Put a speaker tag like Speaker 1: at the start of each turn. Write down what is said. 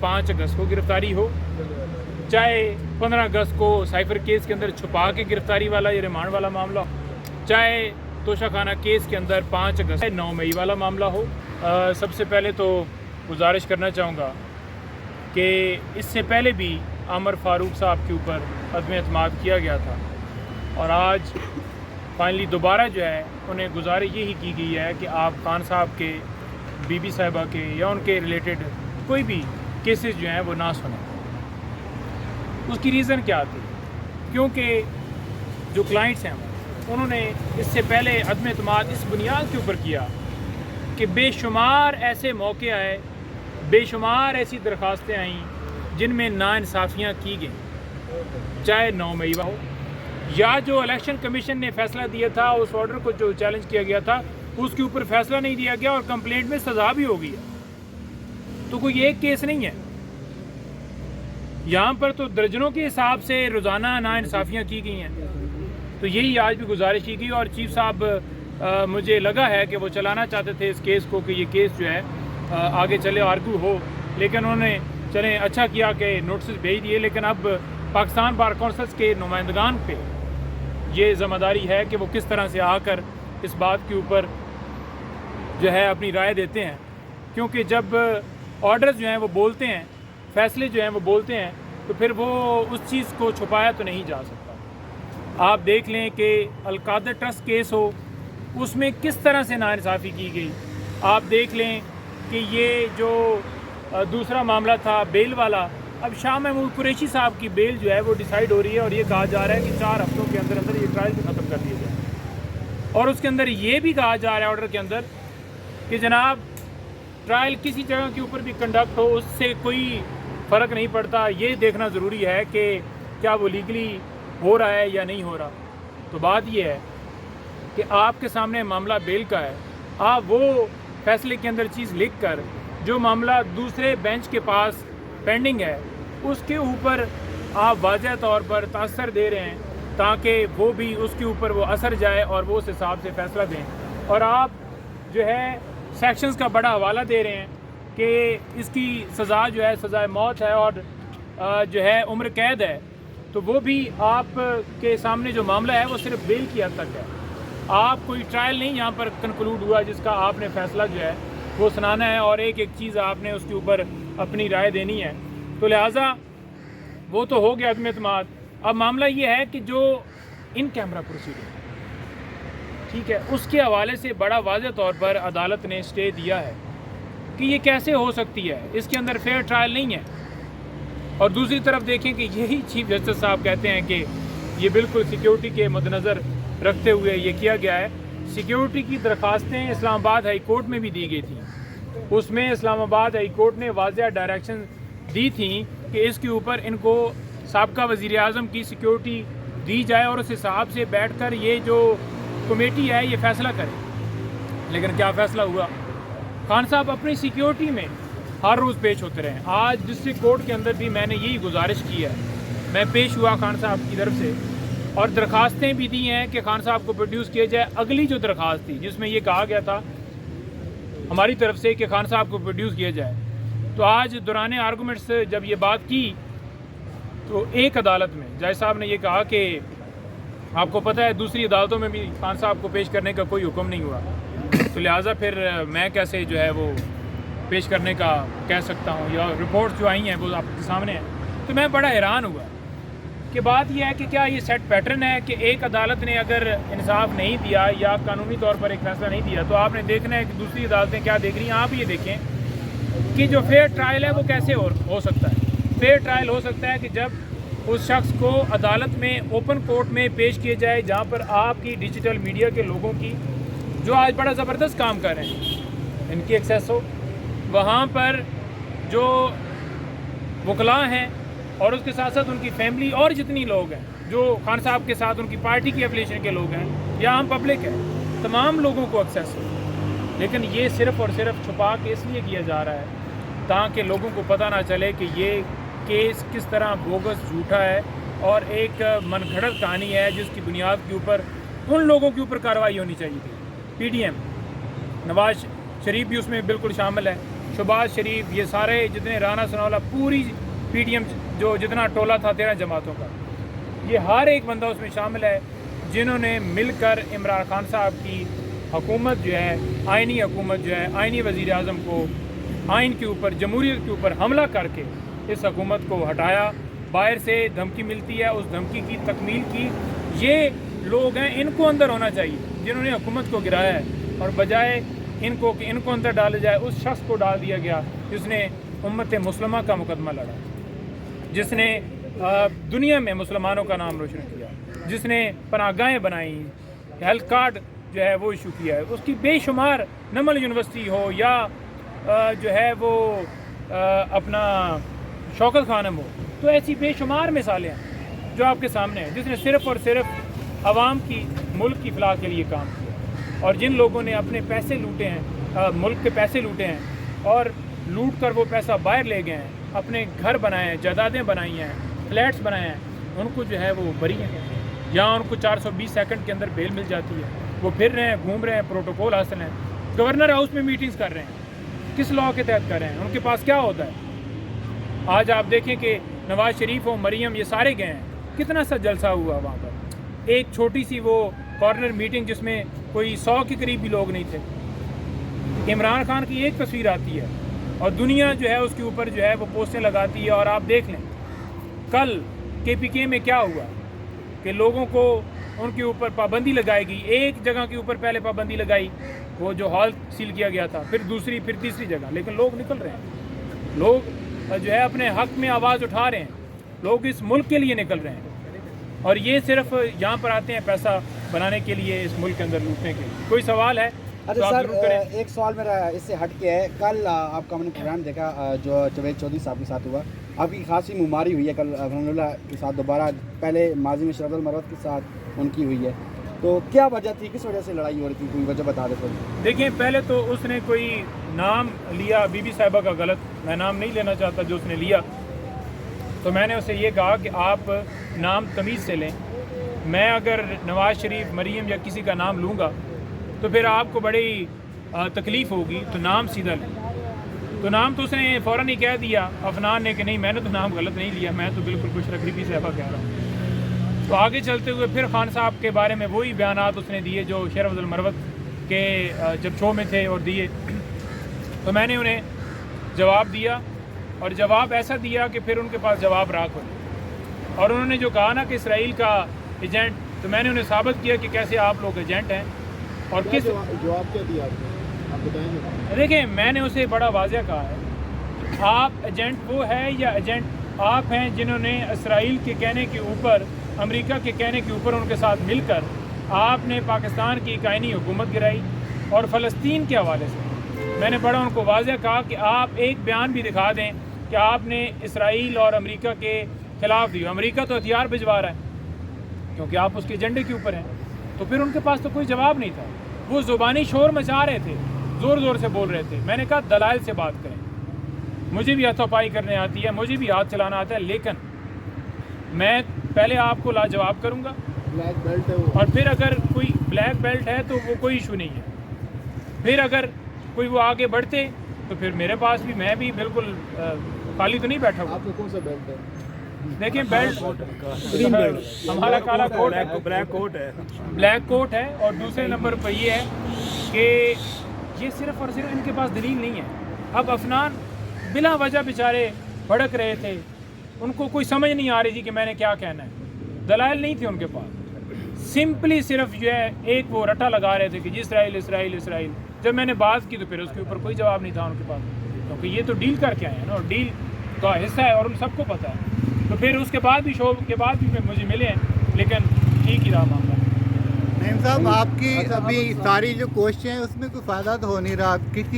Speaker 1: 5 अगस्त को गिरफ्तारी हो, चाहे 15 अगस्त को साइफर केस के अंदर छुपा के गिरफ्तारी वाला या रिमांड वाला मामला, चाहे तोशाखाना केस के अंदर 5 अगस्त 9 मई वाला मामला हो। सबसे पहले तो गुजारिश करना चाहूँगा कि इससे पहले भी आमर फारूक साहब के ऊपर अदम एतमाद किया गया था और आज फाइनली दोबारा जो है उन्हें गुजारिश यही की गई है कि आप खान साहब के, बीबी साहिबा के या उनके रिलेटेड कोई भी केसेस जो हैं वो ना सुने। उसकी रीज़न क्या थी? क्योंकि जो क्लाइंट्स हैं उन्होंने इससे पहले अदम एतमाद इस बुनियाद के ऊपर किया कि बेशुमार ऐसे मौके आए, बेशुमार ऐसी दरख्वास्तें आईं जिनमें नाइंसाफ़ियाँ की गई, चाहे 9 मई हो या जो इलेक्शन कमीशन ने फ़ैसला दिया था, उस ऑर्डर को जो चैलेंज किया गया था उसके ऊपर फ़ैसला नहीं दिया गया और कंप्लेंट में सज़ा भी हो गई है। तो कोई एक केस नहीं है, यहाँ पर तो दर्जनों के हिसाब से रोज़ाना नाइंसाफ़ियाँ की गई हैं। तो यही आज भी गुजारिश की गई और चीफ साहब मुझे लगा है कि वो चलाना चाहते थे इस केस को कि ये केस जो है आगे चले, आर्गू हो, लेकिन उन्होंने चलें अच्छा किया कि नोटिस भेज दिए। लेकिन अब पाकिस्तान बार कौंसिल के नुमाइंदगान पे ये ज़िम्मेदारी है कि वो किस तरह से आकर इस बात के ऊपर जो है अपनी राय देते हैं, क्योंकि जब ऑर्डर्स जो हैं वो बोलते हैं, फ़ैसले जो हैं वो बोलते हैं, तो फिर वो उस चीज़ को छुपाया तो नहीं जा सकता। आप देख लें कि अलकादर ट्रस्ट केस हो, उसमें किस तरह से नाइंसाफ़ी की गई। आप देख लें कि ये जो दूसरा मामला था बेल वाला, अब शाह महमूद कुरैशी साहब की बेल जो है वो डिसाइड हो रही है और ये कहा जा रहा है कि 4 हफ्तों के अंदर अंदर ये ट्रायल भी ख़त्म कर दिया जाए। और उसके अंदर ये भी कहा जा रहा है ऑर्डर के अंदर कि जनाब ट्रायल किसी जगह के ऊपर भी कंडक्ट हो, उससे कोई फ़र्क नहीं पड़ता, ये देखना ज़रूरी है कि क्या वो लीगली हो रहा है या नहीं हो रहा। तो बात ये है कि आपके सामने मामला बेल का है, आप वो फैसले के अंदर चीज़ लिख कर जो मामला दूसरे बेंच के पास पेंडिंग है उसके ऊपर आप वाज़ह तौर पर तासर दे रहे हैं ताकि वो भी उसके ऊपर वो असर जाए और वो उस हिसाब से फ़ैसला दें। और आप जो है सेक्शंस का बड़ा हवाला दे रहे हैं कि इसकी सज़ा जो है सज़ाए मौत है और जो है उम्र कैद है। तो वो भी आप के सामने जो मामला है वो सिर्फ बेल की हद तक है। आप कोई ट्रायल नहीं यहाँ पर कंक्लूड हुआ जिसका आपने फ़ैसला जो है वो सुनाना है और एक एक चीज़ आपने उसके ऊपर अपनी राय देनी है। तो लिहाजा वो तो हो गया अदम एतमाद। अब मामला ये है कि जो इन कैमरा प्रोसीडिंग, ठीक है, उसके हवाले से बड़ा वाज़ह तौर पर अदालत ने स्टे दिया है कि ये कैसे हो सकती है, इसके अंदर फेयर ट्रायल नहीं है। और दूसरी तरफ देखें कि यही चीफ जस्टिस साहब कहते हैं कि ये बिल्कुल सिक्योरिटी के मद्देनज़र रखते हुए ये किया गया है। सिक्योरिटी की दरख्वास्तें इस्लामाबाद हाई कोर्ट में भी दी गई थी, उसमें इस्लामाबाद हाई कोर्ट ने वाज़ह डायरेक्शन दी थी कि इसके ऊपर इनको साबका वज़ीर आज़म की सिक्योरिटी दी जाए और उस हिसाब से बैठकर ये जो कमेटी है ये फ़ैसला करे। लेकिन क्या फ़ैसला हुआ? खान साहब अपनी सिक्योरिटी में हर रोज़ पेश होते रहे। आज डिस्ट्रिक्ट कोर्ट के अंदर भी मैंने यही गुजारिश की है, मैं पेश हुआ खान साहब की तरफ से और दरख्वास्तें भी दी हैं कि खान साहब को प्रोड्यूस किया जाए। अगली जो दरख्वास्त थी जिसमें ये कहा गया था हमारी तरफ से कि खान साहब को प्रोड्यूस किया जाए, तो आज दौरान आर्गूमेंट्स जब ये बात की तो एक अदालत में जज साहब ने ये कहा कि आपको पता है दूसरी अदालतों में भी खान साहब को पेश करने का कोई हुक्म नहीं हुआ, तो लिहाजा फिर मैं कैसे जो है वो पेश करने का कह सकता हूँ, या रिपोर्ट्स जो आई हैं वो आपके सामने हैं। तो मैं बड़ा हैरान हुआ कि बात यह है कि क्या ये सेट पैटर्न है कि एक अदालत ने अगर इंसाफ नहीं दिया या कानूनी तौर पर एक फैसला नहीं दिया तो आपने देखना है कि दूसरी अदालतें क्या देख रही हैं। आप ये देखें कि जो फेयर ट्रायल है वो कैसे हो सकता है। फेयर ट्रायल हो सकता है कि जब उस शख्स को अदालत में ओपन कोर्ट में पेश किए जाए जहाँ पर आपकी डिजिटल मीडिया के लोगों की जो आज बड़ा ज़बरदस्त काम कर रहे हैं इनकी एक्सेस हो, वहाँ पर जो वकला हैं और उसके साथ साथ उनकी फैमिली और जितनी लोग हैं जो खान साहब के साथ उनकी पार्टी की एफिलिएशन के लोग हैं या आम पब्लिक है, तमाम लोगों को एक्सेस हो। लेकिन ये सिर्फ़ और सिर्फ छुपा के इसलिए किया जा रहा है ताकि लोगों को पता ना चले कि ये केस किस तरह बोगस झूठा है और एक मनगढ़ंत कहानी है जिसकी बुनियाद के ऊपर उन लोगों के ऊपर कार्रवाई होनी चाहिए थी। PDM नवाज शरीफ भी उसमें बिल्कुल शामिल है, शहबाज शरीफ, ये सारे जितने राना सनाउल्ला, पूरी PTM जो जितना टोला था 13 जमातों का, ये हर एक बंदा उसमें शामिल है जिन्होंने मिलकर इमरान खान साहब की हुकूमत जो है, आइनी हुकूमत जो है, आइनी वज़ीर आज़म को आइन के ऊपर, जमहूरियत के ऊपर हमला करके इस हुकूमत को हटाया। बाहर से धमकी मिलती है, उस धमकी की तकमील की ये लोग हैं, इनको अंदर होना चाहिए जिन्होंने हुकूमत को गिराया है, और बजाय इनको कि इनको अंदर डाला जाए, उस शख्स को डाल दिया गया जिसने उम्मत मुस्लिमा का मुकदमा लड़ा, जिसने दुनिया में मुसलमानों का नाम रोशन किया, जिसने पनाहगाहें बनाई, हेल्थ कार्ड जो है वो इशू किया है। उसकी बेशुमार, नमल यूनिवर्सिटी हो या जो है वो अपना शौकत खानम हो, तो ऐसी बेशुमार मिसालें हैं जो आपके सामने हैं, जिसने सिर्फ़ और सिर्फ आवाम की, मुल्क की फलाह के लिए काम किया। और जिन लोगों ने अपने पैसे लूटे हैं, मुल्क के पैसे लूटे हैं और लूट कर वो पैसा बाहर ले गए हैं, अपने घर बनाए हैं, जायदादें बनाई हैं, फ्लैट्स बनाए हैं, उनको जो है वो बरी हैं, या उनको 420 सेकंड के अंदर बेल मिल जाती है, वो फिर रहे हैं, घूम रहे हैं, प्रोटोकॉल हासिल हैं, गवर्नर हाउस में मीटिंग्स कर रहे हैं, किस लॉ के तहत कर रहे हैं, उनके पास क्या होता है। आज आप देखें कि नवाज शरीफ और मरियम ये सारे गए हैं, कितना सा जलसा हुआ वहाँ पर, एक छोटी सी वो कॉर्नर मीटिंग जिसमें कोई 100 के करीब भी लोग नहीं थे। इमरान खान की एक तस्वीर आती है और दुनिया जो है उसके ऊपर जो है वो पोस्टें लगाती है। और आप देख लें कल KPK में क्या हुआ कि लोगों को उनके ऊपर पाबंदी लगाएगी, एक जगह के ऊपर पहले पाबंदी लगाई, वो जो हॉल सील किया गया था, फिर दूसरी, फिर तीसरी जगह, लेकिन लोग निकल रहे हैं, लोग जो है अपने हक में आवाज़ उठा रहे हैं, लोग इस मुल्क के लिए निकल रहे हैं। और ये सिर्फ यहाँ पर आते हैं पैसा बनाने के लिए, इस मुल्क के अंदर लूटने के लिए। कोई सवाल है?
Speaker 2: अच्छा सर, एक सवाल मेरा इससे हट के है, कल आपका मैंने प्रोग्राम देखा जो जवेद चौधरी साहब के साथ हुआ, आपकी खासी मुमारी हुई है कल अल्हम्दुलिल्लाह के साथ, दोबारा पहले माजी में शरद मरवत के साथ उनकी हुई है, तो क्या वजह थी, किस वजह से लड़ाई हो रही थी, कोई वजह बता देते?
Speaker 1: देखिए, पहले तो उसने कोई नाम लिया बीबी साहिबा का गलत, मैं नाम नहीं लेना चाहता जो उसने लिया, तो मैंने उसे ये कहा कि आप नाम तमीज़ से लें। मैं अगर नवाज शरीफ, मरीम या किसी का नाम लूँगा तो फिर आपको बड़ी तकलीफ़ होगी, तो नाम सीधा लें। तो नाम तो उसने फ़ौरन ही कह दिया अफनान ने कि नहीं, मैंने तो नाम गलत नहीं लिया, मैं तो बिल्कुल खुशरख बीबी साहिबा कह रहा हूँ। तो आगे चलते हुए फिर खान साहब के बारे में वही बयानात उसने दिए जो शेर अब्दुल मरवत के जब शो में थे और दिए, तो मैंने उन्हें जवाब दिया, और जवाब ऐसा दिया कि फिर उनके पास जवाब राख हो। और उन्होंने जो कहा ना कि इसराइल का एजेंट, तो मैंने उन्हें साबित किया कि कैसे आप लोग एजेंट हैं और किस
Speaker 3: जवाब क्या दिया आप बताएंगे?
Speaker 1: देखिए, मैंने उसे बड़ा वाज़ेह कहा है, आप एजेंट वो है या एजेंट आप हैं जिन्होंने इसराइल के कहने के ऊपर, अमेरिका के कहने के ऊपर उनके साथ मिलकर आपने पाकिस्तान की आइनी हुकूमत गिराई। और फ़लस्तीन के हवाले से मैंने बड़ा उनको वाज़ेह कहा कि आप एक बयान भी दिखा दें कि आपने इसराइल और अमेरिका के ख़िलाफ़ दिया। अमेरिका तो हथियार भिजवा रहा है क्योंकि आप उसके एजेंडे के ऊपर हैं, तो फिर उनके पास तो कोई जवाब नहीं था। वो ज़ुबानी शोर मचा रहे थे, ज़ोर ज़ोर से बोल रहे थे। मैंने कहा दलाइल से बात करें, मुझे भी हाथापाई करने आती है, मुझे भी हाथ चलाना आता है, लेकिन मैं पहले आपको लाजवाब करूँगा।
Speaker 3: ब्लैक बेल्ट है वो,
Speaker 1: और फिर अगर कोई ब्लैक बेल्ट है तो वो कोई इशू नहीं है, फिर अगर कोई वो आगे बढ़ते तो फिर मेरे पास भी, मैं भी बिल्कुल खाली तो नहीं बैठा हूँ।
Speaker 3: आपको कौन सा बेल्ट है?
Speaker 1: देखिए, बेल्ट हमारा काला कोट है, ब्लैक कोट है। और दूसरे नंबर पर ये है कि ये सिर्फ़ और सिर्फ इनके पास दलील नहीं है। अब अफनान बिला वजह बेचारे भड़क रहे थे, उनको कोई समझ नहीं आ रही थी कि मैंने क्या कहना है, दलाइल नहीं थे उनके पास, सिंपली सिर्फ जो है एक वो रटा लगा रहे थे कि जी इसराइल इसराइल इसराइल। जब मैंने बात की तो फिर उसके ऊपर कोई जवाब नहीं था उनके पास, क्योंकि ये तो डील करके आए हैं ना, और डील का हिस्सा है और उन सबको पता है। तो फिर उसके बाद भी, शो के बाद भी मुझे मिले हैं, लेकिन ठीक ही रहा मामला।
Speaker 4: नईम साहब, आपकी अभी सारी जो कोशिशें हैं उसमें कोई फ़ायदा तो हो नहीं रहा, किसी